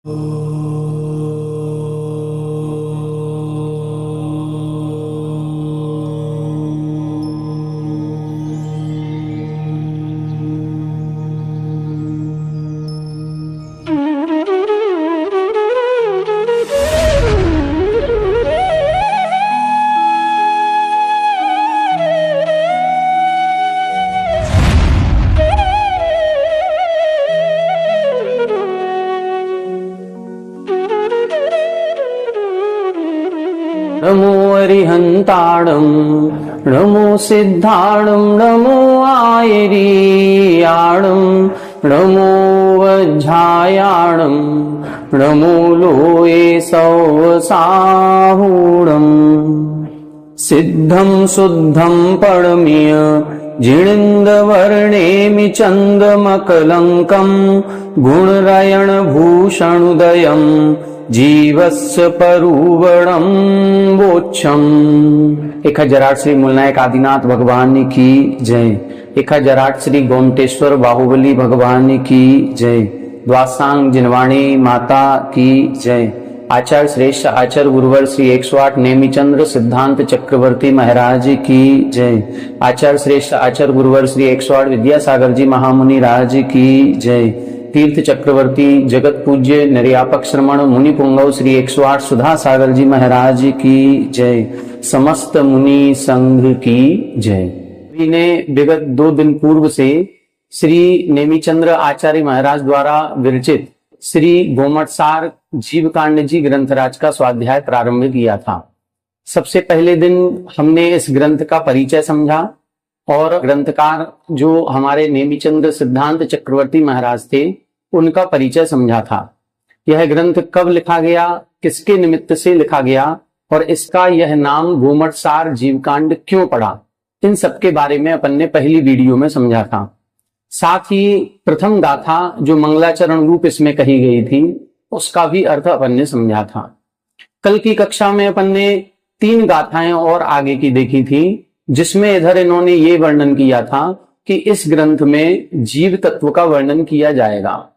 नमो अरिहंताणं नमो सिद्धाणं नमो आयरीयाणं नमो वज्झायाणं नमो लोये सौसाहूणं सिद्धं शुद्धं परमीय जिणिन्दवर्णेमि चन्दमकलङ्कं गुणरयणभूषणुदयं जीवस्य परुवणं वोच्छम्। 1008 श्री मूलनायक आदिनाथ भगवान की जय। 1008 श्री गोमटेश्वर बाहुबली भगवान की जय। द्वासांग जिनवाणी माता की जय। आचार्य श्रेष्ठ आचार्य गुरुवर श्री 108 नेमिचंद्र सिद्धांत चक्रवर्ती महाराज की जय। आचार्य श्रेष्ठ आचार्य गुरुवर श्री 108 विद्यासागर जी महामुनि राज की जय। तीर्थ चक्रवर्ती जगत पूज्य निर्यापक श्रमण मुनि पुंगव श्री 108 सुधा सागर जी महाराज की जय। समस्त मुनि संघ की जय। ने विगत 2 दिन पूर्व से श्री नेमिचंद्र आचार्य महाराज द्वारा विरचित श्री गोमटसार जीवकांड जी ग्रंथराज का स्वाध्याय प्रारंभ किया था। सबसे पहले दिन हमने इस ग्रंथ का परिचय समझा और ग्रंथकार जो हमारे नेमिचंद्र सिद्धांत चक्रवर्ती महाराज थे उनका परिचय समझा था। यह ग्रंथ कब लिखा गया, किसके निमित्त से लिखा गया और इसका यह नाम गोमटसार जीवकांड क्यों पड़ा, इन सबके बारे में अपन ने पहली वीडियो में समझा था। साथ ही प्रथम गाथा जो मंगलाचरण रूप इसमें कही गई थी उसका भी अर्थ अपन ने समझा था। कल की कक्षा में अपन ने 3 गाथाएं और आगे की देखी थी जिसमें इधर इन्होंने ये वर्णन किया था कि इस ग्रंथ में जीव तत्व का वर्णन किया जाएगा।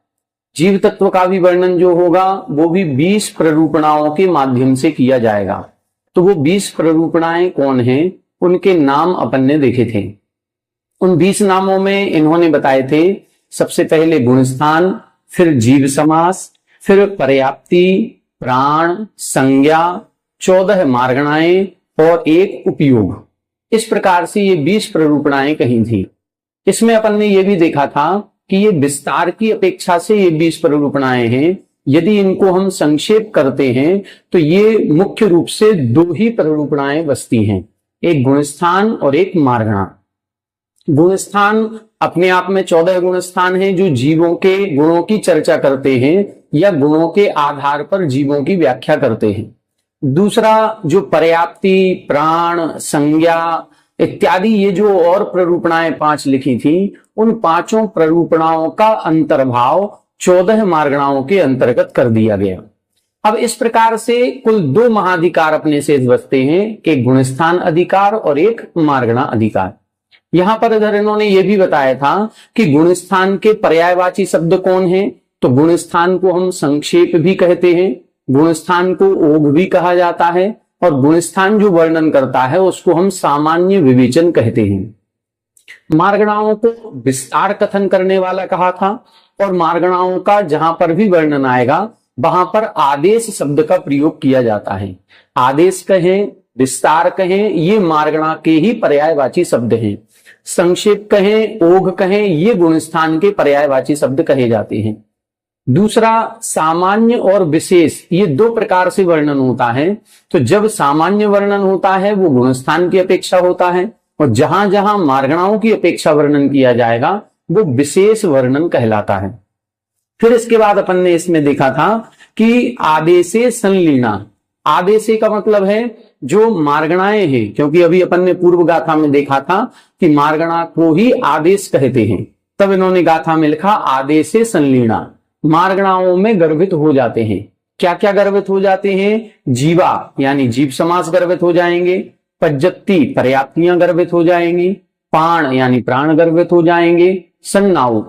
जीव तत्व का भी वर्णन जो होगा वो भी 20 प्ररूपणाओं के माध्यम से किया जाएगा। तो वो 20 प्ररूपणाएं कौन हैं, उनके नाम अपन ने देखे थे। उन 20 नामों में इन्होंने बताए थे सबसे पहले गुणस्थान, फिर जीव समास, फिर पर्याप्ति, प्राण, संज्ञा, 14 मार्गणाएं और 1 उपयोग। इस प्रकार से ये 20 प्ररूपणाएं कही थी। इसमें अपन ने ये भी देखा था कि ये विस्तार की अपेक्षा से ये 20 प्ररूपणाएं हैं। यदि इनको हम संक्षेप करते हैं तो ये मुख्य रूप से 2 ही प्ररूपणाएं बसती हैं, एक गुणस्थान और एक मार्गणा। गुणस्थान अपने आप में 14 गुणस्थान हैं जो जीवों के गुणों की चर्चा करते हैं या गुणों के आधार पर जीवों की व्याख्या करते हैं। दूसरा जो पर्याप्ति, प्राण, संज्ञा इत्यादि ये जो और प्ररूपणाएं 5 लिखी थी, उन 5 प्ररूपणाओं का अंतर्भाव 14 मार्गणाओं के अंतर्गत कर दिया गया। अब इस प्रकार से कुल 2 महाधिकार अपने से बसते हैं, एक गुणस्थान अधिकार और एक मार्गणा अधिकार। यहां पर इधर इन्होंने ये भी बताया था कि गुणस्थान के पर्यायवाची शब्द कौन है। तो गुणस्थान को हम संक्षेप भी कहते हैं, गुणस्थान को ओघ भी कहा जाता है और गुणस्थान जो वर्णन करता है उसको हम सामान्य विवेचन कहते हैं। मार्गणाओं को विस्तार कथन करने वाला कहा था और मार्गणाओं का जहां पर भी वर्णन आएगा वहां पर आदेश शब्द का प्रयोग किया जाता है। आदेश कहें, विस्तार कहें, ये मार्गणा के ही पर्यायवाची शब्द हैं। संक्षेप कहें, ओघ कहें, ये गुणस्थान के पर्यायवाची शब्द कहे जाते हैं। दूसरा सामान्य और विशेष, ये 2 प्रकार से वर्णन होता है। तो जब सामान्य वर्णन होता है वो गुणस्थान की अपेक्षा होता है और जहां जहां मार्गणाओं की अपेक्षा वर्णन किया जाएगा वो विशेष वर्णन कहलाता है। फिर इसके बाद अपन ने इसमें देखा था कि आदेशे संलीना। आदेशे का मतलब है जो मार्गणाएं हैं, क्योंकि अभी अपन ने पूर्व गाथा में देखा था कि मार्गणा को ही आदेश कहते हैं। तब इन्होंने गाथा में लिखा आदेशे संलीना, मार्गणाओं में गर्भित हो जाते हैं। क्या क्या गर्भित हो जाते हैं? जीवा यानी जीव समास गर्भित हो जाएंगे, पज्जत्ति पर्याप्तियां गर्भित हो जाएंगी, पाण यानी प्राण गर्भित हो जाएंगे, संज्ञाओं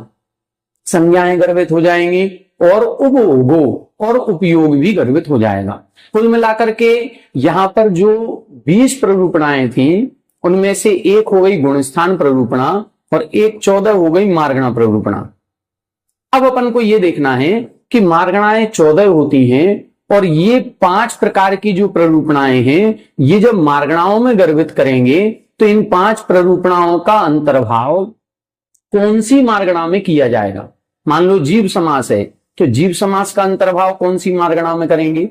संज्ञाएं गर्भित हो जाएंगी और उपभोगो और उपयोग भी गर्भित हो जाएगा। कुल मिलाकर के यहां पर जो 20 प्ररूपणाएं थी उनमें से एक हो गई गुणस्थान प्ररूपणा और एक 14 हो गई मार्गणा प्ररूपणा। अब अपन को यह देखना है कि मार्गणाएं 14 होती हैं और ये 5 प्रकार की जो प्ररूपणाएं हैं ये जब मार्गणाओं में गर्भित करेंगे तो इन 5 प्ररूपणाओं का अंतर्भाव कौन सी मार्गणा में किया जाएगा। मान लो जीव समास है तो जीव समास का अंतर्भाव कौन सी मार्गणा में करेंगे,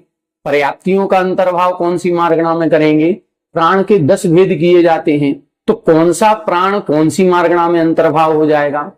पर्याप्तियों का अंतर्भाव कौन सी मार्गणा में करेंगे, प्राण के 10 भेद किए जाते हैं तो कौन सा प्राण कौन सी मार्गणा में अंतर्भाव हो जाएगा।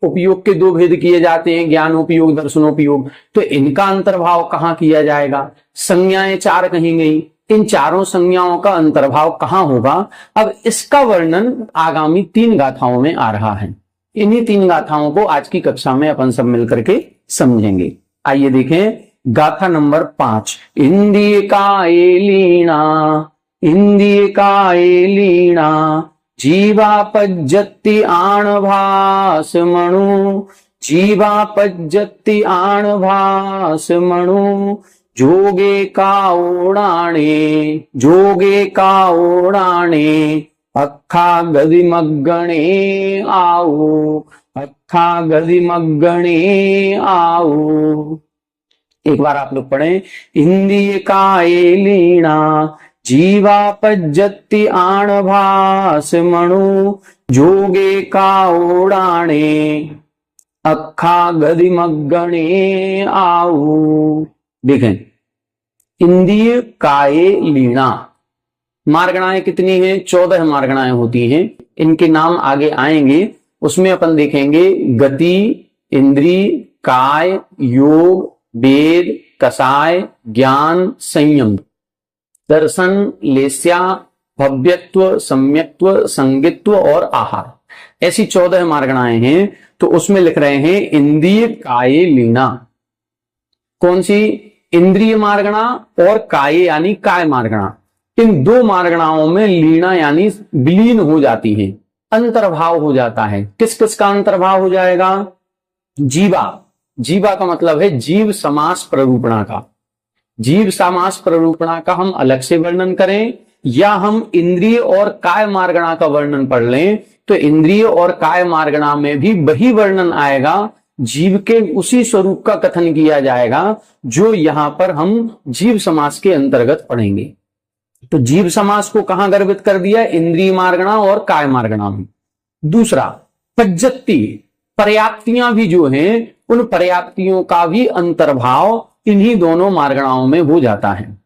उपयोग के 2 भेद किए जाते हैं, ज्ञानोपयोग दर्शनोपयोग, तो इनका अंतर्भाव कहां किया जाएगा। संज्ञाएं 4 कही गई, इन चारों संज्ञाओं का अंतर्भाव कहां होगा। अब इसका वर्णन आगामी 3 गाथाओं में आ रहा है। इन्हीं 3 गाथाओं को आज की कक्षा में अपन सब मिलकर के समझेंगे। आइए देखें गाथा नंबर 5। इंद्रिय काये लीणा जीवापज्जति आणभास मणु जोगे का ओडाणे अखा गदिमग्गणे आओ। एक बार आप लोग पढ़ें। इंद्रिय काये लीणा जीवापज्जति आणभास मणु जोगे का ओडाणे अखा गदिमग्गणे आओ। देखें इंद्रिय काये लीणा, मार्गणाएं कितनी हैं, 14 मार्गणाएं होती हैं। इनके नाम आगे आएंगे, उसमें अपन देखेंगे गति, इंद्रिय, काय, योग, वेद, कसाय, ज्ञान, संयम, दर्शन, लेस्या, भव्यत्व, सम्यक्त्व, संगित्व और आहार, ऐसी 14 मार्गणाएं हैं। तो उसमें लिख रहे हैं इंद्रिय काये लीणा, कौन सी, इंद्रिय मार्गणा और काये यानी काय मार्गणा। इन 2 मार्गणाओं में लीणा यानी विलीन हो जाती है, अंतर्भाव हो जाता है। किस किस का अंतर्भाव हो जाएगा। जीवा का मतलब है जीव समास प्ररूपणा का। जीव समास प्ररूपणा का हम अलग से वर्णन करें या हम इंद्रिय और काय मार्गणा का वर्णन पढ़ लें तो इंद्रिय और काय मार्गणा में भी वही वर्णन आएगा, जीव के उसी स्वरूप का कथन किया जाएगा जो यहां पर हम जीव समास के अंतर्गत पढ़ेंगे। तो जीव समास को कहां गर्भित कर दिया, इंद्रिय मार्गणा और काय मार्गणा में। दूसरा पज्जति, पर्याप्तियां भी जो हैं उन पर्याप्तियों का भी अंतर्भाव इन्हीं दोनों मार्गणाओं में हो जाता है।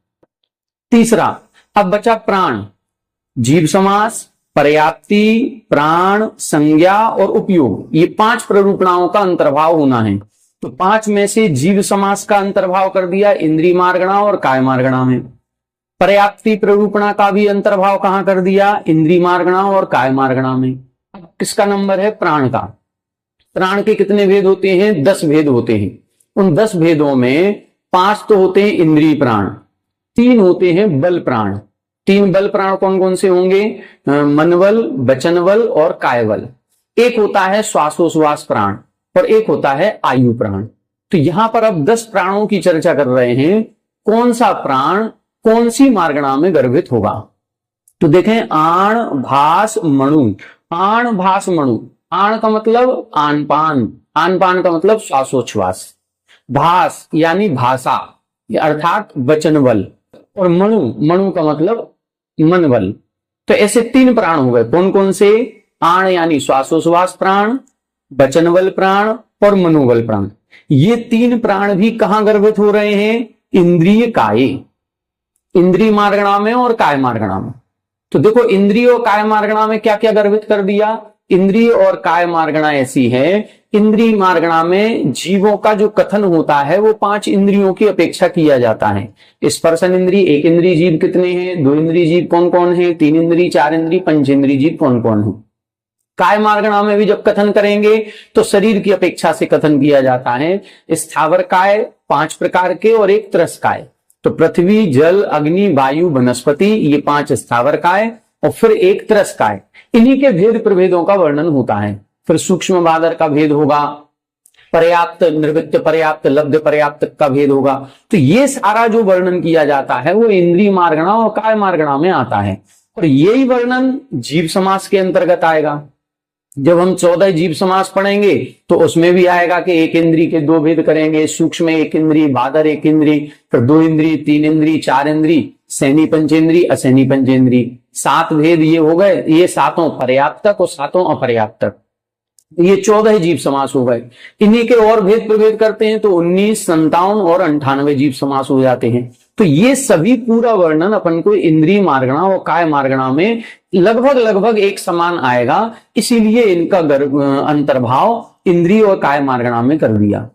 तीसरा अब बचा प्राण, जीव समास, पर्याप्ति, प्राण, संज्ञा और उपयोग, ये 5 प्ररूपणाओं का अंतर्भाव होना है। तो 5 में से जीव समास का अंतर्भाव कर दिया इंद्रिय मार्गणा और काय मार्गणा में। पर्याप्ति प्ररूपणा का भी अंतर्भाव कहां कर दिया, इंद्रिय मार्गणा और काय मार्गणा में। अब किसका नंबर है, प्राण का। प्राण के कितने भेद होते हैं, 10 भेद होते हैं। उन 10 भेदों में 5 तो होते हैं इंद्रिय प्राण, 3 होते हैं बल प्राण। 3 बल प्राण कौन कौन से होंगे, मनवल, वचनवल और कायवल। एक होता है श्वासोश्वास प्राण और एक होता है आयु प्राण। तो यहां पर अब 10 प्राणों की चर्चा कर रहे हैं, कौन सा प्राण कौन सी मार्गणा में गर्भित होगा। तो देखें आण भास मणु, आण भास मणु, आण का मतलब आनपान, आनपान का मतलब श्वासोच्छ्वास, भास यानी भाषा अर्थात वचनवल और मणु का मतलब मनवल। तो ऐसे 3 प्राण हो गए, कौन कौन से, आण यानी श्वासोश्वास प्राण, वचनवल प्राण और मनोबल प्राण। ये 3 प्राण भी कहां गर्भित हो रहे हैं, इंद्रिय काये, इंद्रिय मार्गणा में और काय मार्गणा में। तो देखो इंद्रिय और काय मार्गणा में क्या क्या गर्भित कर दिया। इंद्रिय और काय मार्गणा ऐसी है, इंद्रिय मार्गणा में जीवों का जो कथन होता है वो 5 इंद्रियों की अपेक्षा किया जाता है। स्पर्शन इंद्रिय, 1 इंद्रिय जीव कितने हैं, 2 इंद्रिय जीव कौन कौन है, 3 इंद्रिय, 4 इंद्रिय, 5 इंद्रिय जीव कौन कौन है। काय मार्गणा में भी जब कथन करेंगे तो शरीर की अपेक्षा से कथन किया जाता है। स्थावर काय 5 प्रकार के और 1 त्रस काय। तो पृथ्वी, जल, अग्नि, वायु, वनस्पति, ये 5 स्थावर काय और फिर 1 त्रस काय। इन्हीं के भेद प्रभेदों का वर्णन होता है। फिर सूक्ष्म बादर का भेद होगा, पर्याप्त, निर्वित्त पर्याप्त, लब्ध पर्याप्त का भेद होगा। तो ये सारा जो वर्णन किया जाता है वो इंद्रिय मार्गणा और काय मार्गणा में आता है, और यही वर्णन जीव समास के अंतर्गत आएगा। जब हम 14 जीव समास पढ़ेंगे तो उसमें भी आएगा कि एक इंद्री के दो भेद करेंगे, सूक्ष्म एक इंद्री, बादर एक इंद्री, फिर दो इंद्री, तीन इंद्री, चार इंद्री, सैनी पंचेंद्री, असैनी पंचेंद्री, 7 भेद ये हो गए। ये 7 पर्याप्तक और 7 अपर्याप्तक, ये 14 जीव समास हो गए। इन्हीं के और भेद प्रभेद करते हैं तो 19, 57 और 98 जीव समास हो जाते हैं। तो ये सभी पूरा वर्णन अपन को इंद्रिय मार्गणा और काय मार्गणा में लगभग एक समान आएगा, इसीलिए इनका अंतर्भाव इंद्रिय और काय मार्गणा में कर दिया।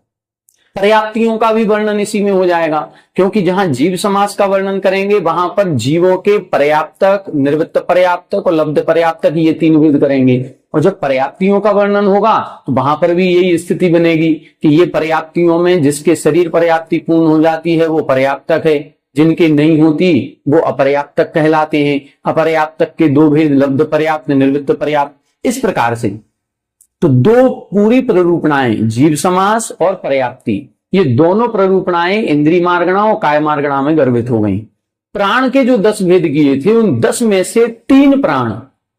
पर्याप्तियों का भी वर्णन इसी में हो जाएगा, क्योंकि जहां जीव समास का वर्णन करेंगे वहां पर जीवों के पर्याप्तक, निर्वित्त पर्याप्तक और लब्ध पर्याप्तक, ये 3 भेद करेंगे। और जब पर्याप्तियों का वर्णन होगा तो वहां पर भी यही स्थिति बनेगी कि ये पर्याप्तियों में जिसके शरीर पर्याप्ति पूर्ण हो जाती है वो पर्याप्तक है, जिनकी नहीं होती वो अपर्याप्तक कहलाते हैं। अपर्याप्तक के 2 भेद, लब्ध पर्याप्त, निर्वित्त पर्याप्त, इस प्रकार से। तो 2 पूरी प्ररूपणाएं, जीव समास और पर्याप्ति, ये दोनों प्ररूपणाएं इंद्रिय मार्गणा और काय मार्गणा में गर्भित हो गई। प्राण के जो 10 भेद किए थे उन 10 में से 3 प्राण,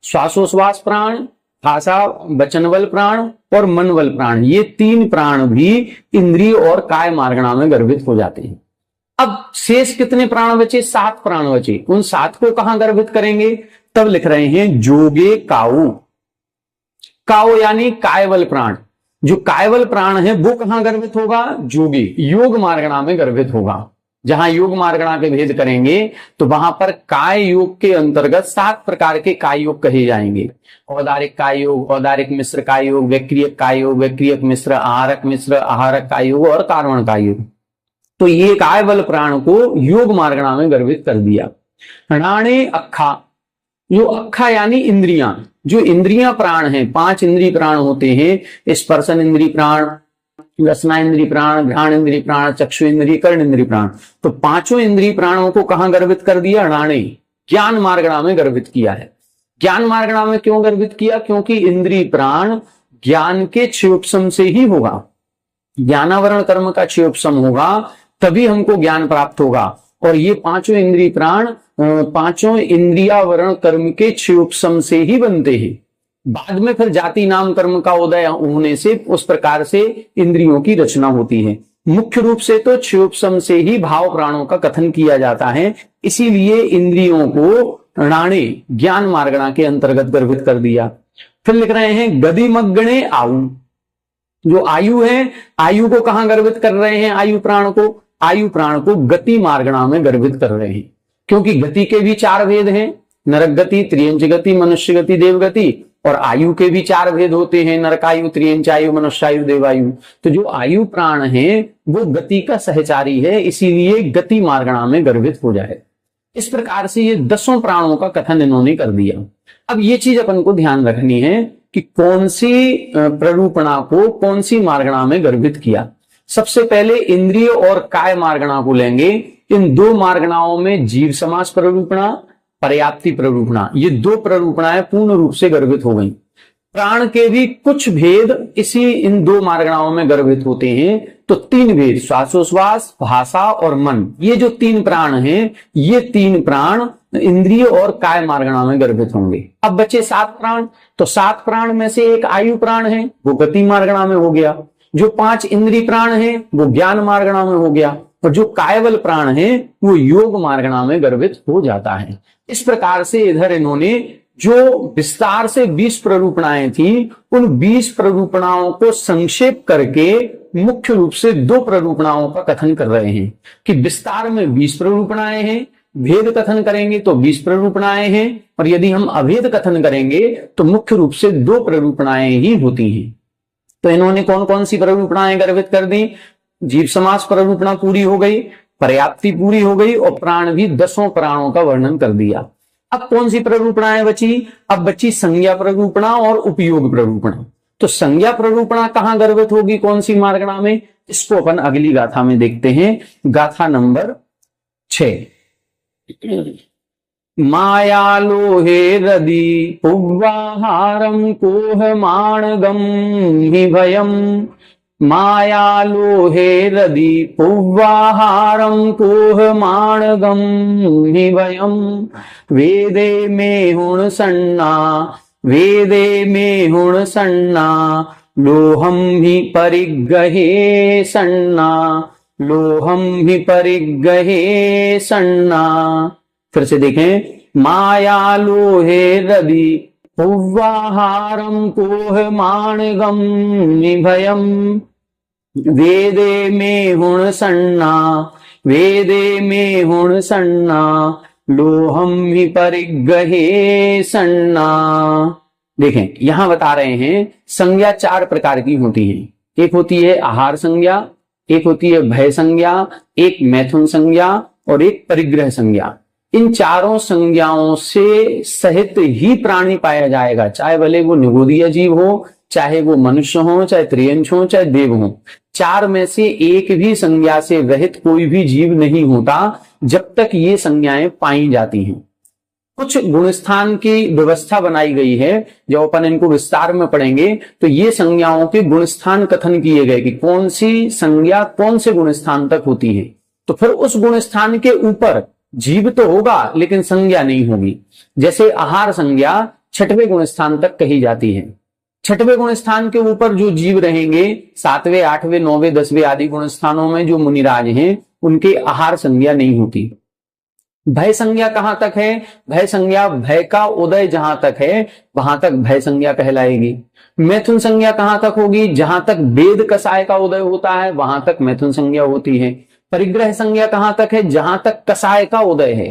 श्वासोश्वास प्राण, भाषा वचनवल प्राण और मनवल प्राण, ये 3 प्राण भी इंद्रिय और काय मार्गणा में गर्भित हो जाते हैं। अब शेष कितने प्राण बचे? 7 प्राण बचे। उन 7 को कहां गर्भित करेंगे? तब लिख रहे हैं जोगे काऊ। काऊ यानी कायवल प्राण। जो कायवल प्राण है वो कहां गर्भित होगा? जोगे, योग मार्गणा में गर्भित होगा। जहां योग मार्गणा के भेद करेंगे तो वहां पर काय योग के अंतर्गत 7 प्रकार के काय योग कहे जाएंगे। औदारिक काय योग, औदारिक मिश्र काय योग, वैक्रियक काय योग, वैक्रियक मिश्र, आहारक काय योग और कार्वण काय योग। तो ये कायवल प्राण को योग मार्गणा में गर्भित कर दिया। राणे अक्खा, जो अक्खा यानी इंद्रियां, जो इंद्रियां प्राण हैं, 5 इंद्रिय प्राण होते हैं, स्पर्शन इंद्रिय प्राण, रसना इंद्रिय प्राण, घ्राण इंद्रिय प्राण, चक्षु इंद्रिय, कर्ण इंद्रिय प्राण। तो 5 इंद्रिय प्राणों को कहां गर्भित कर दिया? राणे, ज्ञान मार्गणा में गर्भित किया है। ज्ञान मार्गणा में क्यों गर्भित किया? क्योंकि इंद्रिय प्राण ज्ञान के क्षयोपशम से ही होगा। ज्ञानावरण कर्म का क्षयोपशम होगा तभी हमको ज्ञान प्राप्त होगा। और ये 5 इंद्रिय प्राण 5 इंद्रियावरण कर्म के क्षयोपशम से ही बनते हैं। बाद में फिर जाति नाम कर्म का उदय होने से उस प्रकार से इंद्रियों की रचना होती है। मुख्य रूप से तो क्षयोपशम से ही भाव प्राणों का कथन किया जाता है, इसीलिए इंद्रियों को राणे ज्ञान मार्गणा के अंतर्गत गर्भित कर दिया। फिर लिख रहे हैं गदिमग्गणे आयु। जो आयु है, आयु को कहां गर्भित कर रहे हैं? आयु प्राण को, आयु प्राण को गति मार्गणा में गर्भित कर रहे हैं, क्योंकि गति के भी 4 भेद हैं, नरक गति, त्रियंच गति, मनुष्य गति, देव गति। और आयु के भी 4 भेद होते हैं, नरकायु, त्रियंचायु, मनुष्यायु, देवायु। तो जो आयु प्राण है वो गति का सहचारी है, इसीलिए गति मार्गणा में गर्भित हो जाए। इस प्रकार से ये 10 प्राणों का कथन इन्होंने कर दिया। अब ये चीज अपन को ध्यान रखनी है कि कौन सी प्ररूपणा को कौन सी मार्गणा में गर्भित किया। सबसे पहले इंद्रिय और काय मार्गणा को लेंगे। इन 2 मार्गणाओं में जीव समास प्ररूपणा, पर्याप्ति प्ररूपणा, ये 2 प्ररूपणाएं पूर्ण रूप से गर्भित हो गई। प्राण के भी कुछ भेद इसी इन 2 मार्गणाओं में गर्भित होते हैं। तो 3 भेद, श्वासोश्वास, भाषा और मन, ये जो 3 प्राण हैं, ये 3 प्राण इंद्रिय और काय मार्गणा में गर्भित होंगे। अब बचे 7 प्राण। तो 7 प्राण में से एक आयु प्राण है, वो गति मार्गणा में हो गया। जो 5 इंद्रिय प्राण है वो ज्ञान मार्गणा में हो गया। और जो कायवल प्राण है वो योग मार्गणा में गर्भित हो जाता है। इस प्रकार से इधर इन्होंने जो विस्तार से 20 प्ररूपणाएं थी, उन 20 प्ररूपणाओं को संक्षेप करके मुख्य रूप से 2 प्ररूपणाओं का कथन कर रहे हैं कि विस्तार में 20 प्ररूपणाएं हैं, भेद कथन करेंगे तो 20 प्ररूपणाएं हैं, और यदि हम अभेद कथन करेंगे तो मुख्य रूप से 2 प्ररूपणाएं ही होती हैं। तो इन्होंने कौन कौन सी प्ररूपणाएं गर्भित कर दी? जीव समास प्ररूपणा पूरी हो गई, पर्याप्ति पूरी हो गई, और प्राण भी 10 प्राणों का वर्णन कर दिया। अब कौन सी प्ररूपणाएं बची? अब बची संज्ञा प्ररूपणा और उपयोग प्ररूपणा। तो संज्ञा प्ररूपणा कहां गर्भित होगी, कौन सी मार्गणा में? इसको अपन अगली गाथा में देखते हैं। गाथा नंबर 6। मायालोहे रदि पुग्वाहारम कोह माणगम हि भयम माया लोहे रदि पुव्वाहारं कोहमाणगम निभयम। वेदे में हुण सन्ना, वेदे में हुण सन्ना, लोहम ही परिगहे सन्ना, लोहम ही परिगहे सन्ना। फिर से देखें, माया लोहे रदि पुव्वाहारं कोहमाणगम निभयम। वेदे में हुण सन्ना, वेदे में हुण सन्ना, लोहम ही परिगहे सन्ना। देखें, यहां बता रहे हैं संज्ञा 4 प्रकार की होती है। एक होती है आहार संज्ञा, एक होती है भय संज्ञा, एक मैथुन संज्ञा और एक परिग्रह संज्ञा। इन चारों संज्ञाओं से सहित ही प्राणी पाया जाएगा, चाहे भले वो निगोदीय जीव हो, चाहे वो मनुष्य हो, चाहे त्रियंश हो, चाहे देव हो। 4 में से एक भी संज्ञा से रहित कोई भी जीव नहीं होता जब तक ये संज्ञाएं पाई जाती हैं। कुछ गुणस्थान की व्यवस्था बनाई गई है, जब अपन इनको विस्तार में पढ़ेंगे तो ये संज्ञाओं के गुणस्थान कथन किए गए कि कौन सी संज्ञा कौन से गुणस्थान तक होती है। तो फिर उस गुणस्थान के ऊपर जीव तो होगा लेकिन संज्ञा नहीं होगी। जैसे आहार संज्ञा 6वें गुणस्थान तक कही जाती है। 6वें गुणस्थान के ऊपर जो जीव रहेंगे, 7वें, 8वें, 9वें, 10वें आदि गुणस्थानों में जो मुनिराज हैं, उनके आहार संज्ञा नहीं होती। भय संज्ञा कहां तक है? भय संज्ञा भय का उदय जहां तक है वहां तक भय संज्ञा कहलाएगी। मैथुन संज्ञा कहां तक होगी? जहां तक वेद कसाय का उदय होता है वहां तक मैथुन संज्ञा होती है। परिग्रह संज्ञा कहां तक है? जहां तक कसाय का उदय है।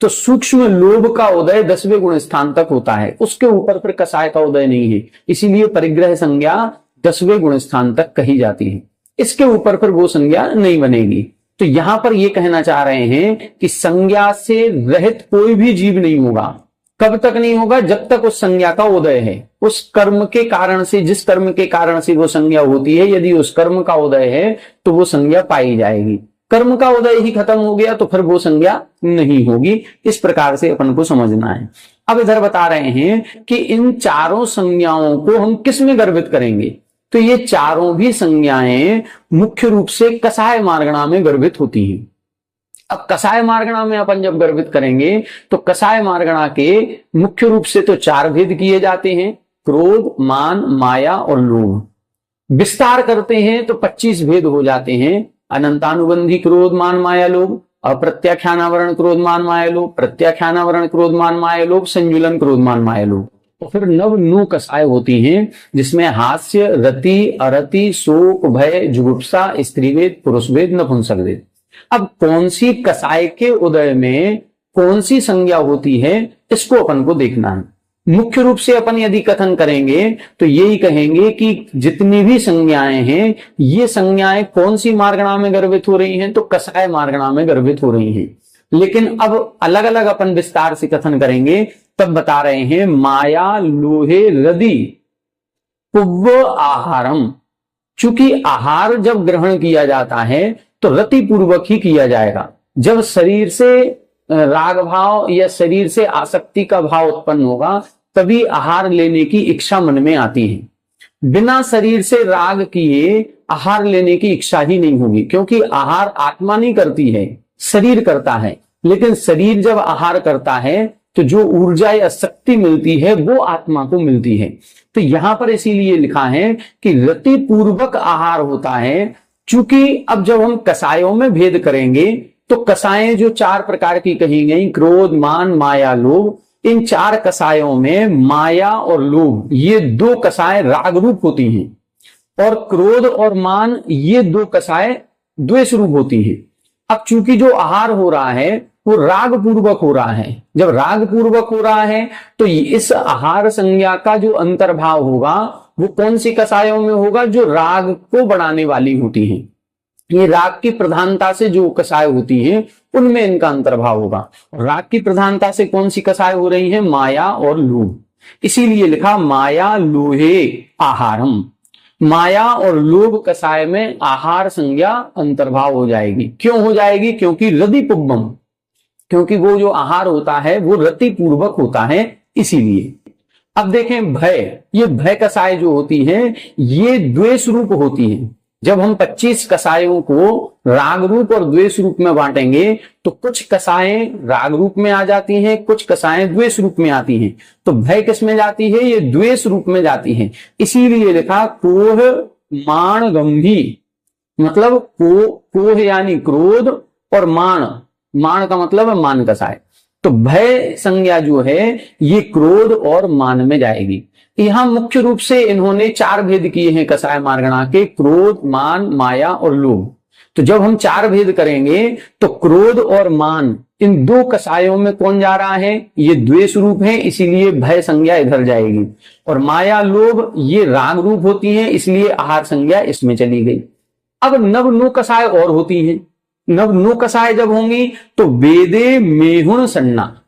तो सूक्ष्म लोभ का उदय 10वें गुण स्थान तक होता है, उसके ऊपर फिर कसाय का उदय नहीं है, इसीलिए परिग्रह संज्ञा 10वें गुण स्थान तक कही जाती है। इसके ऊपर फिर वो संज्ञा नहीं बनेगी। तो यहां पर ये कहना चाह रहे हैं कि संज्ञा से रहित कोई भी जीव नहीं होगा। कब तक नहीं होगा? जब तक उस संज्ञा का उदय है। उस कर्म के कारण से, जिस कर्म के कारण से वो संज्ञा होती है, यदि उस कर्म का उदय है तो वो संज्ञा पाई जाएगी। कर्म का उदय ही खत्म हो गया तो फिर वो संज्ञा नहीं होगी। इस प्रकार से अपन को समझना है। अब इधर बता रहे हैं कि इन चारों संज्ञाओं को हम किस में गर्भित करेंगे? तो ये चारों भी संज्ञाएं मुख्य रूप से कसाय मार्गणा में गर्भित होती हैं। अब कसाय मार्गणा में अपन जब गर्भित करेंगे तो कसाय मार्गणा के मुख्य रूप से तो 4 भेद किए जाते हैं, क्रोध, मान, माया और लोभ। विस्तार करते हैं तो 25 भेद हो जाते हैं। अनंतानुबंधी क्रोध, मान, माया, लोभ, अप्रत्याख्यानावरण क्रोध, मान, माया, लोभ, प्रत्याख्यानावरण क्रोध, मान, माया, लोभ, संजुलन क्रोध, मान, माया, लोभ। तो फिर 9 कसाय होती हैं, जिसमें हास्य, रति, अरति, शोक, भय, जुगुप्सा, स्त्रीवेद, पुरुषवेद, नपुंसकवेद। अब कौन सी कसाय के उदय में कौन सी संज्ञा होती है, इसको अपन को देखना है। मुख्य रूप से अपन यदि कथन करेंगे तो यही कहेंगे कि जितनी भी संज्ञाएं हैं, ये संज्ञाएं कौन सी मार्गणा में गर्भित हो रही हैं? तो कसाय मार्गणा में गर्भित हो रही हैं। लेकिन अब अलग अलग अपन विस्तार से कथन करेंगे तब बता रहे हैं माया लोहे रदि पुव्व आहारम। चूंकि आहार जब ग्रहण किया जाता है तो रति पूर्वक ही किया जाएगा। जब शरीर से राग भाव या शरीर से आसक्ति का भाव उत्पन्न होगा तभी आहार लेने की इच्छा मन में आती है। बिना शरीर से राग किए आहार लेने की इच्छा ही नहीं होगी, क्योंकि आहार आत्मा नहीं करती है, शरीर करता है। लेकिन शरीर जब आहार करता है तो जो ऊर्जा या शक्ति मिलती है वो आत्मा को मिलती है। तो यहां पर इसीलिए लिखा है कि रति पूर्वक आहार होता है। चूंकि अब जब हम कसायों में भेद करेंगे तो कसाएं जो 4 प्रकार की कही गई, क्रोध, मान, माया, लोभ, इन 4 कसायों में माया और लोभ ये 2 कसाएं राग रूप होती हैं और क्रोध और मान ये 2 कसाएं द्वेष रूप होती हैं। अब चूंकि जो आहार हो रहा है वो राग पूर्वक हो रहा है, जब राग पूर्वक हो रहा है तो इस आहार संज्ञा का जो अंतर्भाव होगा वो कौन सी कसायों में होगा? जो राग को बढ़ाने वाली होती हैं। ये राग की प्रधानता से जो कसाय होती हैं उनमें इनका अंतर्भाव होगा। राग की प्रधानता से कौन सी कसाय हो रही है? माया और लोभ। इसीलिए लिखा माया लोहे आहारम। माया और लोभ कसाय में आहार संज्ञा अंतर्भाव हो जाएगी। क्यों हो जाएगी? क्योंकि रदि पुब्बम, क्योंकि वो जो आहार होता है वो रति पूर्वक होता है, इसीलिए। अब देखें भय, ये भय कसाय जो होती है ये द्वेष रूप होती है। जब हम 25 कसायों को राग रूप और द्वेष रूप में बांटेंगे तो कुछ कसाएं राग रूप में आ जाती हैं, कुछ कसाएं द्वेष रूप में आती हैं। तो भय किस में जाती है? ये द्वेष रूप में जाती है। इसीलिए लिखा कोह मान गंभीर, मतलब कोह यानी क्रोध और मान का मतलब है मान कसाय। तो भय संज्ञा जो है ये क्रोध और मान में जाएगी। यहां मुख्य रूप से इन्होंने 4 भेद किए हैं कसाय मार्गणा के, क्रोध, मान, माया और लोभ। तो जब हम 4 भेद करेंगे तो क्रोध और मान इन 2 कसायों में कौन जा रहा है? ये द्वेष रूप है, इसीलिए भय संज्ञा इधर जाएगी। और माया लोभ ये राग रूप होती है, इसलिए आहार संज्ञा इसमें चली गई। अब नव नो कसाय और होती हैं। नव नो कसाय जब होंगी तो वेदे मेहुण सन्ना,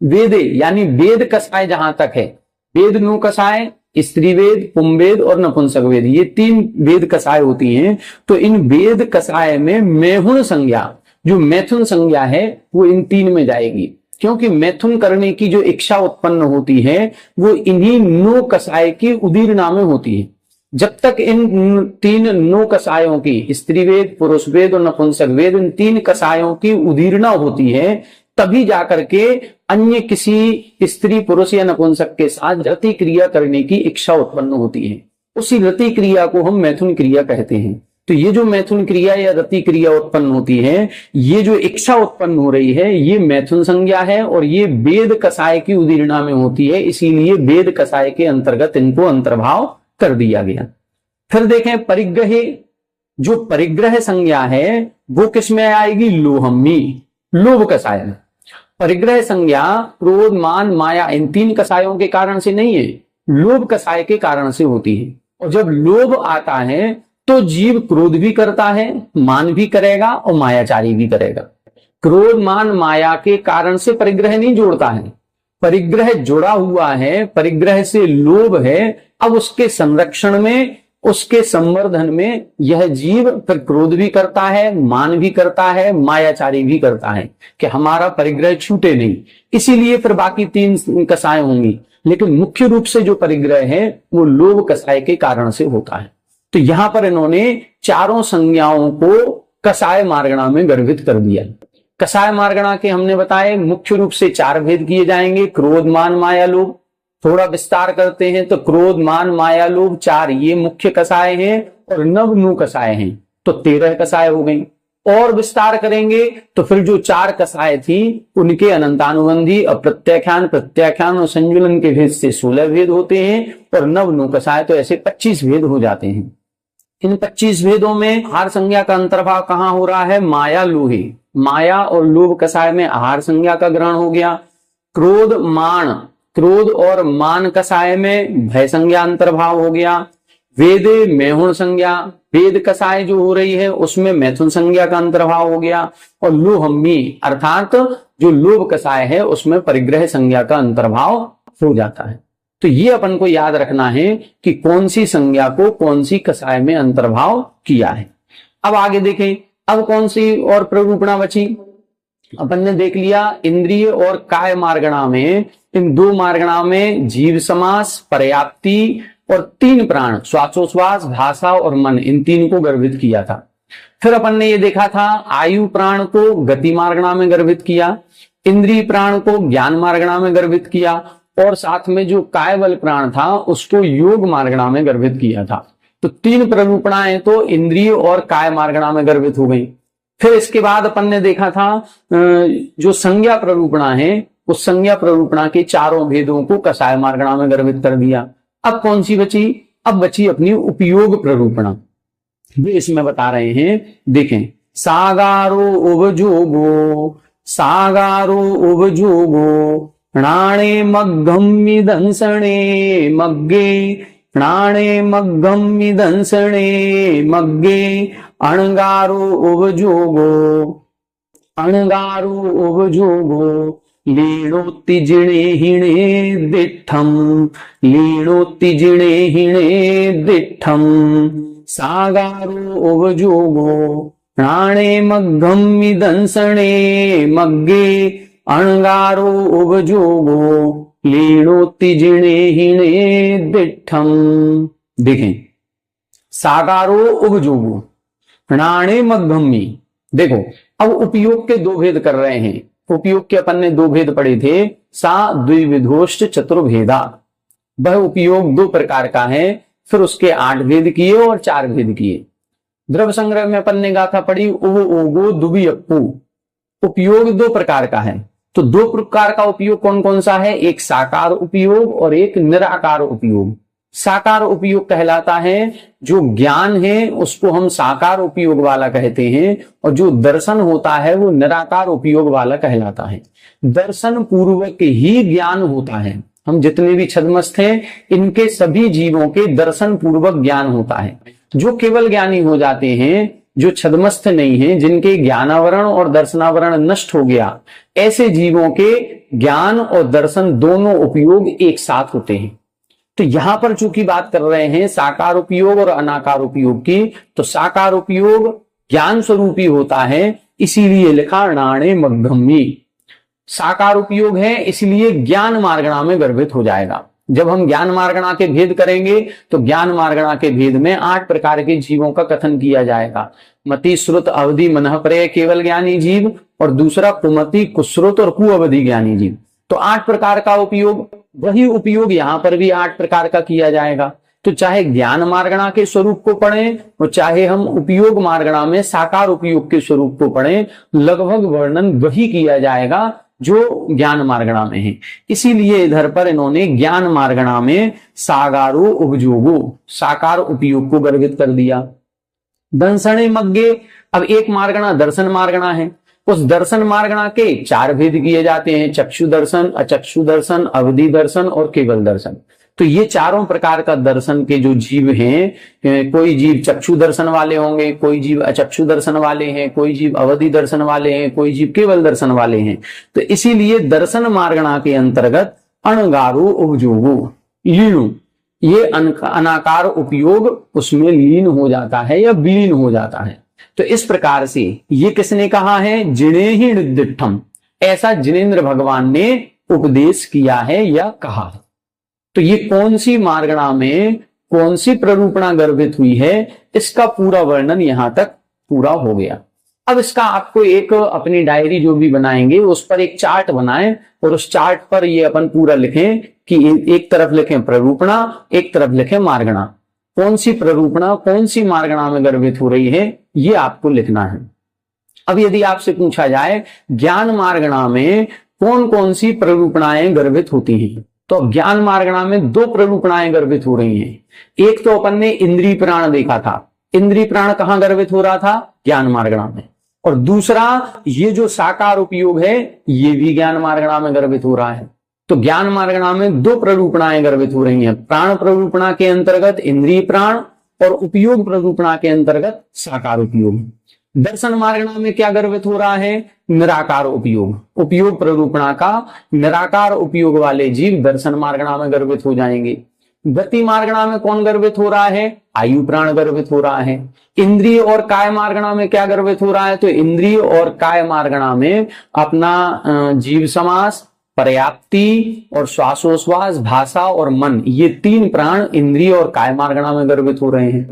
वेदे यानी वेद कसाय जहां तक है, वेद नो कसाय, स्त्री वेद, पुंवेद और नपुंसक वेद, ये 3 वेद कसाय होती हैं। तो इन वेद कसाय में मेहुण संज्ञा, जो मैथुन संज्ञा है वो इन 3 में जाएगी, क्योंकि मैथुन करने की जो इच्छा उत्पन्न होती है वो इन्हीं नो कसाय की उदीरना में होती है। जब तक इन 3 नो कसायों की, स्त्री वेद, पुरुष वेद और नपुंसक वेद, इन 3 कसायों की उदीरना होती है, तभी जाकर के अन्य किसी स्त्री, पुरुष या नपुंसक के साथ रति क्रिया करने की इच्छा उत्पन्न होती है। उसी रति क्रिया को हम मैथुन क्रिया कहते हैं। तो ये जो मैथुन क्रिया या रति क्रिया उत्पन्न होती है, ये जो इच्छा उत्पन्न हो रही है, ये मैथुन संज्ञा है और ये वेद कसाय की उदीरना में होती है, इसीलिए वेद कसाय के अंतर्गत इनको अंतर्भाव कर दिया गया। फिर देखें परिग्रह, जो परिग्रह संज्ञा है वो किसमें आएगी? लोहम्मी, लोभ कसाय में। परिग्रह संज्ञा क्रोध, मान, माया इन 3 कसायों के कारण से नहीं है, लोभ कसाय के कारण से होती है। और जब लोभ आता है तो जीव क्रोध भी करता है, मान भी करेगा और मायाचारी भी करेगा। क्रोध, मान, माया के कारण से परिग्रह नहीं जोड़ता है, परिग्रह जुड़ा हुआ है, परिग्रह से लोभ है। अब उसके संरक्षण में, उसके संवर्धन में यह जीव फिर क्रोध भी करता है, मान भी करता है, मायाचारी भी करता है कि हमारा परिग्रह छूटे नहीं। इसीलिए फिर बाकी 3 कसाय होंगी, लेकिन मुख्य रूप से जो परिग्रह है वो लोभ कसाय के कारण से होता है। तो यहां पर इन्होंने चारों संज्ञाओं को कसाय मार्गणा में गर्भित कर दिया। कसाय मार्गणा के हमने बताए मुख्य रूप से 4 भेद किए जाएंगे, क्रोध, मान, माया, लोभ। थोड़ा विस्तार करते हैं तो क्रोध, मान, माया, लोभ 4 ये मुख्य कसाय हैं और नव नु कसाय हैं, तो 13 कसाय हो गई। और विस्तार करेंगे तो फिर जो 4 कसाय थी उनके अनंतानुबंधी, अप्रत्याख्यान, प्रत्याख्यान और संजुलन के भेद से 16 भेद होते हैं और नव नु कसाय तो ऐसे 25 भेद हो जाते हैं। इन 25 भेदों में आहार संज्ञा का अंतर्भाव कहां हो रहा है? माया, लोहे, माया और लोभ कसाय में आहार संज्ञा का ग्रहण हो गया। क्रोध, मान, क्रोध और मान कसाय में भय संज्ञा अंतर्भाव हो गया। वेदे मैहुण संज्ञा, वेद कसाय जो हो रही है उसमें मैथुन संज्ञा का अंतर्भाव हो गया। और लोहम्मी अर्थात जो लोभ कसाय है उसमें परिग्रह संज्ञा का अंतर्भाव हो जाता है। तो ये अपन को याद रखना है कि कौन सी संज्ञा को कौन सी कसाय में अंतर्भाव किया है। अब आगे देखें, अब कौन सी और प्ररूपणा बची? अपन ने देख लिया इंद्रिय और काय मार्गणा में, इन 2 मार्गणा में जीव समास, पर्याप्ति और 3 प्राण, श्वासोश्वास, भाषा और मन, इन 3 को गर्भित किया था। फिर अपन ने ये देखा था आयु प्राण को गति मार्गणा में गर्भित किया, इंद्रिय प्राण को ज्ञान मार्गणा में गर्भित किया और साथ में जो कायबल प्राण था उसको योग मार्गणा में गर्भित किया था। तो 3 प्ररूपणाएं तो इंद्रिय और काय मार्गणा में गर्भित हो गई। फिर इसके बाद अपन ने देखा था जो संज्ञा प्ररूपणा है उस संज्ञा प्ररूपणा के 4 भेदों को कसाय मार्गणा में गर्भित कर दिया। अब कौन सी बची? अब बची अपनी उपयोग प्ररूपणा, वे इसमें बता रहे हैं। देखें, सागारो उभजोगो, सागारो उभजोगो णाणे मग्गम्मि दंसणे मग्गे, णाणे मग्गम्मि दंसणे मग्गे अणगारो उभजोगो, अणगारो उभजोगो लीणोत्ति जिणे हिणे दिठम, लीणोत्ति जिणे हिणे दिठम सागारो उभजोगो णाणे मग्गम्मि दंसणे मग्गे अणगारो उभजोगो लीणोत्ति जिणे हिणे दिठम। देखें, साकारो उपयोगो नाणे मगम्मी। देखो अब उपयोग के दो भेद कर रहे हैं। उपयोग के अपन ने दो भेद पढ़े थे, सा द्विविधोष्ट चतुर्भेदा। वह उपयोग दो प्रकार का है। फिर उसके 8 भेद किए और 4 भेद किए। द्रव्य संग्रह में अपन ने गाथा पढ़ी उव ओगो दुबी अप्पू। उपयोग दो प्रकार का है। तो दो प्रकार का उपयोग कौन कौन सा है? एक साकार उपयोग और एक निराकार उपयोग। साकार उपयोग कहलाता है जो ज्ञान है उसको हम साकार उपयोग वाला कहते हैं, और जो दर्शन होता है वो निराकार उपयोग वाला कहलाता है। दर्शन पूर्वक ही ज्ञान होता है। हम जितने भी छद्मस्थ हैं इनके सभी जीवों के दर्शन पूर्वक ज्ञान होता है। जो केवल ज्ञानी हो जाते हैं, जो छद्मस्थ नहीं है, जिनके ज्ञानावरण और दर्शनावरण नष्ट हो गया, ऐसे जीवों के ज्ञान और दर्शन दोनों उपयोग एक साथ होते हैं। तो यहां पर चूंकि बात कर रहे हैं साकार उपयोग और अनाकार उपयोग की, तो साकार उपयोग ज्ञान स्वरूपी होता है, इसीलिए लिखा नाणे मगम्मी। साकार उपयोग है इसलिए ज्ञान मार्गणा में गर्भित हो जाएगा। जब हम ज्ञान मार्गणा के भेद करेंगे तो ज्ञान मार्गणा के भेद में 8 प्रकार के जीवों का कथन किया जाएगा। मति, श्रुत, अवधि, मनः प्रय केवल ज्ञानी जीव, और दूसरा कुमति, कुश्रुत और कुअवधि ज्ञानी जीव। तो 8 प्रकार का उपयोग, वही उपयोग यहां पर भी 8 प्रकार का किया जाएगा। तो चाहे ज्ञान मार्गणा के स्वरूप को पढ़ें और चाहे हम उपयोग मार्गणा में साकार उपयोग के स्वरूप को पढ़ें, लगभग वर्णन वही किया जाएगा जो ज्ञान मार्गणा में है। इसीलिए इधर पर इन्होंने ज्ञान मार्गणा में सागारो उपयोगो साकार उपयोग को गर्भित कर दिया। दंसणे मग्गे, अब एक मार्गणा दर्शन मार्गणा है। उस दर्शन मार्गणा के 4 भेद किए जाते हैं, चक्षु दर्शन, अचक्षु दर्शन, अवधि दर्शन और केवल दर्शन। तो ये चारों प्रकार का दर्शन के जो जीव हैं, कोई जीव चक्षु दर्शन वाले होंगे, कोई जीव अचक्षु दर्शन वाले हैं, कोई जीव अवधि दर्शन वाले हैं, कोई जीव केवल दर्शन वाले हैं। तो इसीलिए दर्शन मार्गणा के अंतर्गत अणगारो उपयोगो लीणु, ये अनाकार उपयोग उसमें लीन हो जाता है या विलीन हो जाता है। तो इस प्रकार से ये किसने कहा है? जिणे ही निर्दिष्टम, ऐसा जिनेन्द्र भगवान ने उपदेश किया है या कहा है। तो ये कौन सी मार्गणा में कौन सी प्ररूपणा गर्भित हुई है, इसका पूरा वर्णन यहां तक पूरा हो गया। अब इसका आपको एक अपनी डायरी जो भी बनाएंगे उस पर एक चार्ट बनाएं और उस चार्ट पर ये अपन पूरा लिखें कि एक तरफ लिखें प्ररूपणा, एक तरफ लिखें मार्गणा। कौन सी प्ररूपणा कौन सी मार्गणा में गर्भित हो रही है ये आपको लिखना है। अब यदि आपसे पूछा जाए ज्ञान मार्गणा में कौन कौन सी प्ररूपणाएं गर्भित होती हैं, तो ज्ञान मार्गणा में 2 प्ररूपणाएं गर्भित हो रही हैं। एक तो अपन ने इंद्रिय प्राण देखा था। इंद्रिय प्राण कहां गर्भित हो रहा था? ज्ञान मार्गणा में। और दूसरा ये जो साकार उपयोग है ये भी ज्ञान मार्गणा में गर्भित हो रहा है। तो ज्ञान मार्गणा में 2 प्ररूपणाएं गर्भित हो रही हैं। प्राण प्ररूपणा के अंतर्गत इंद्रिय प्राण और उपयोग प्ररूपणा के अंतर्गत साकार उपयोग। दर्शन मार्गणा में क्या गर्भित हो रहा है? निराकार उपयोग। उपयोग प्ररूपणा का निराकार उपयोग वाले जीव दर्शन मार्गणा में गर्भित हो जाएंगे। गति मार्गणा में कौन गर्भित हो रहा है? आयु प्राण गर्भित हो रहा है। इंद्रिय और काय मार्गणा में क्या गर्भित हो रहा है? तो इंद्रिय और काय मार्गणा में अपना जीव समास, पर्याप्ति और श्वासोश्वास, भाषा और मन, ये 3 प्राण इंद्रिय और काय मार्गणा में गर्भित हो रहे हैं।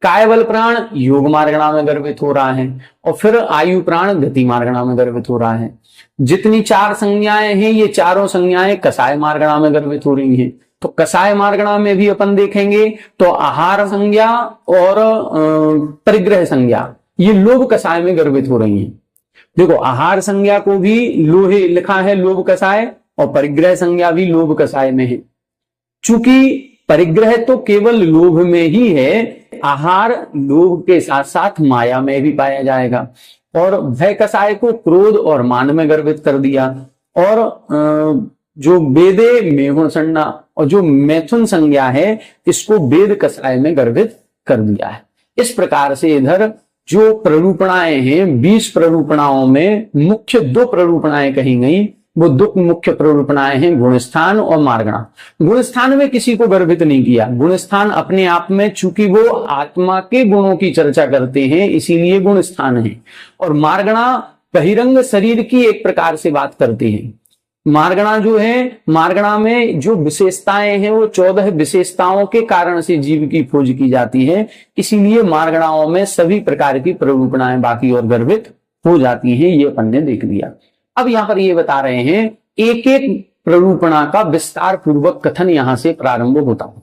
कायबल प्राण योग मार्गणा में गर्भित हो रहा है और फिर आयु प्राण गति मार्गणा में गर्भित हो रहा है। जितनी 4 संज्ञाएं हैं ये चारों संज्ञाएं कसाय मार्गणा में गर्भित हो रही हैं। तो कसाय मार्गणा में भी अपन देखेंगे तो आहार संज्ञा और परिग्रह संज्ञा ये लोभ कसाय में गर्भित हो रही हैं। देखो आहार संज्ञा को भी लोहे लिखा है लोभ कसाय और परिग्रह संज्ञा भी लोभ कसाय में है। चूंकि परिग्रह तो केवल लोभ में ही है, आहार लोभ के साथ साथ माया में भी पाया जाएगा। और भय कसाय को क्रोध और मान में गर्भित कर दिया। और जो वेदे मेहुण सन्ना और जो मैथुन संज्ञा है इसको वेद कसाय में गर्भित कर दिया है। इस प्रकार से इधर जो प्ररूपणाएं हैं 20 प्ररूपणाओं में मुख्य 2 प्ररूपणाएं कही गई, वो 2 मुख्य प्ररूपणाएं हैं गुणस्थान और मार्गणा। गुणस्थान में किसी को गर्भित नहीं किया। गुणस्थान अपने आप में चूंकि वो आत्मा के गुणों की चर्चा करते हैं इसीलिए गुणस्थान है। और मार्गणा बहिरंग शरीर की एक प्रकार से बात करते हैं। मार्गणा जो है, मार्गणा में जो विशेषताएं हैं वो 14 विशेषताओं के कारण से जीव की खोज की जाती है। इसीलिए मार्गणाओं में सभी प्रकार की प्ररूपणाएं बाकी और गर्भित हो जाती हैं। ये अपन ने देख लिया। अब यहाँ पर ये बता रहे हैं एक एक प्ररूपणा का विस्तार पूर्वक कथन यहां से प्रारंभ होता है।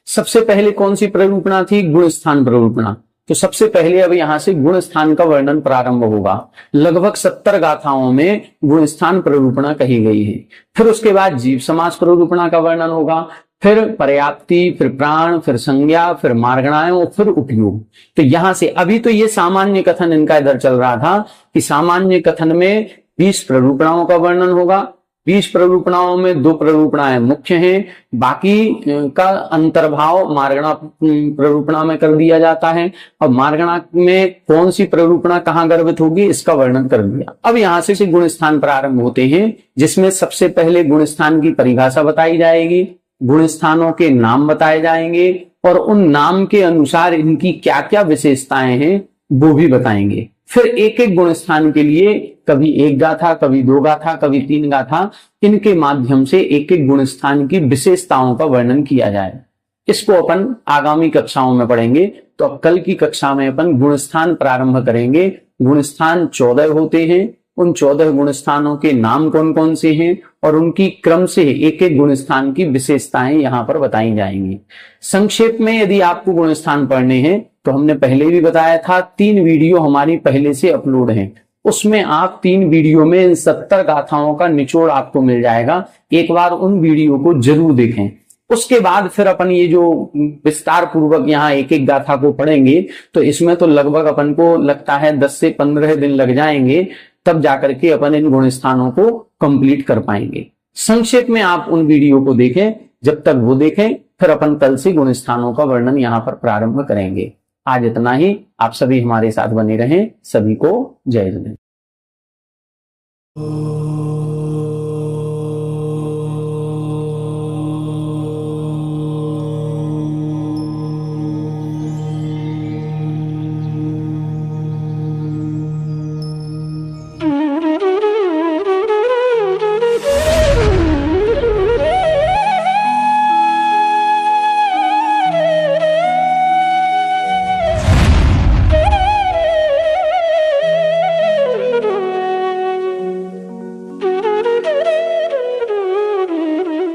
सबसे पहले कौन सी प्ररूपणा थी? गुण स्थान प्ररूपणा। तो सबसे पहले अब यहां से गुण स्थान का वर्णन प्रारंभ होगा। लगभग 70 गाथाओं में गुण स्थान प्ररूपणा कही गई है। फिर उसके बाद जीव समास प्ररूपणा का वर्णन होगा, फिर पर्याप्ति, फिर प्राण, फिर संज्ञा, फिर मार्गणाएं और फिर उपयोग। तो यहां से अभी तो ये सामान्य कथन इनका इधर चल रहा था कि सामान्य कथन में 20 प्ररूपणाओं का वर्णन होगा। 20 प्ररूपणाओं में 2 प्ररूपणाएं मुख्य हैं, बाकी का अंतर्भाव मार्गणा प्ररूपणा में कर दिया जाता है। और मार्गणा में कौन सी प्ररूपणा कहां गर्भित होगी इसका वर्णन कर दिया। अब यहां से गुण स्थान प्रारंभ होते हैं, जिसमें सबसे पहले गुण स्थान की परिभाषा बताई जाएगी, गुण स्थानों के नाम बताए जाएंगे और उन नाम के अनुसार इनकी क्या क्या विशेषताएं हैं वो भी बताएंगे। फिर एक एक गुण स्थान के लिए कभी 1 गाथा, कभी 2 गाथा, कभी 3 गाथा, इनके माध्यम से एक एक गुण स्थान की विशेषताओं का वर्णन किया जाए। इसको अपन आगामी कक्षाओं में पढ़ेंगे। तो अब कल की कक्षा में अपन गुण स्थान प्रारंभ करेंगे। गुण स्थान 14 होते हैं। उन 14 गुण स्थानों के नाम कौन कौन से हैं और उनकी क्रम से एक एक गुण स्थान की विशेषताएं यहां पर बताई जाएंगी। संक्षेप में यदि आपको गुण स्थान पढ़ने हैं तो हमने पहले भी बताया था 3 वीडियो हमारी पहले से अपलोड हैं। उसमें आप 3 वीडियो में इन 70 गाथाओं का निचोड़ आपको मिल जाएगा। एक बार उन वीडियो को जरूर देखें। उसके बाद फिर अपन ये जो विस्तार पूर्वक यहाँ एक एक गाथा को पढ़ेंगे तो इसमें तो लगभग अपन को लगता है 10 से 15 दिन लग जाएंगे, तब जाकर के अपन इन गुण स्थानों को कंप्लीट कर पाएंगे। संक्षेप में आप उन वीडियो को देखें। जब तक वो देखें फिर अपन कल से गुण स्थानों का वर्णन यहाँ पर प्रारंभ करेंगे। आज इतना ही। आप सभी हमारे साथ बने रहें। सभी को जय जय।